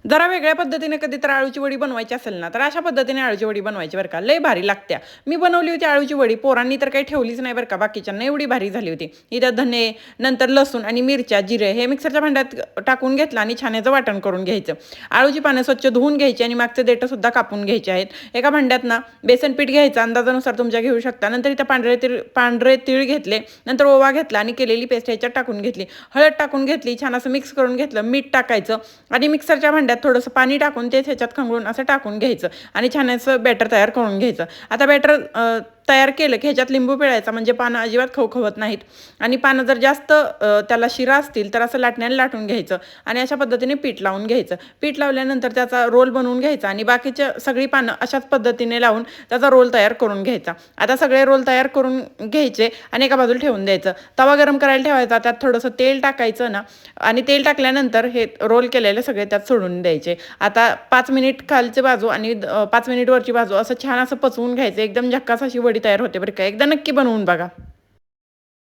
जरा वेगळ्या पद्धतीने कधी तर आळूची वडी बनवायची असेल ना, तर अशा पद्धतीने आळूची वडी बनवायची बरं का, लय भारी लागत्या. मी बनवली होती आळूची वडी, पोरांनी तर काही ठेवलीच नाही बरं का, बाकीच्यांना एवढी भारी झाली होती. इथं धने, नंतर लसूण आणि मिरच्या, जिरे हे मिक्सरच्या भांड्यात टाकून घेतलं आणि छान याचं वाटण करून घ्यायचं. आळूची पानं स्वच्छ धुवून घ्यायची आणि मागचे देठं सुद्धा कापून घ्यायचे आहेत. एका भांड्यात ना बेसन पीठ घ्यायचं, अंदाजानुसार तुमच्या घेऊ शकता. नंतर इथं पांढरे तीळ घेतले, नंतर ओवा घेतला आणि केलेली पेस्ट ह्याच्यात टाकून घेतली. हळद टाकून घेतली, छान असं मिक्स करून घेतलं. मीठ टाकायचं आणि मिक्सरच्या भांड्यात थोडंसं पाणी टाकून ते ह्याच्यात खंगळून असं टाकून घ्यायचं आणि छान असं बॅटर तयार करून घ्यायचं. आता बॅटर तयार केलं की ह्याच्यात लिंबू पिळायचा, म्हणजे पानं अजिबात खवखवत नाहीत. आणि पानं जर जास्त त्याला शिरा असतील तर असं लाटण्याने लाटून घ्यायचं आणि अशा पद्धतीने पीठ लावून घ्यायचं. पीठ लावल्यानंतर त्याचा रोल बनवून घ्यायचा आणि बाकीच्या सगळी पानं अशाच पद्धतीने लावून त्याचा रोल तयार करून घ्यायचा. आता सगळे रोल तयार करून घ्यायचे आणि एका बाजूला ठेवून द्यायचं. तवा गरम करायला ठेवायचा, त्यात थोडंसं तेल टाकायचं ना आणि तेल टाकल्यानंतर हे रोल केलेले सगळे त्यात सोडून द्यायचे. आता 5 मिनिट खालची बाजू आणि 5 मिनिट वरची बाजू असं छान असं पचवून घ्यायचं. एकदम झक्कास अशी वडी तयार होते बरं का. एकदा नक्की बनवून बघा.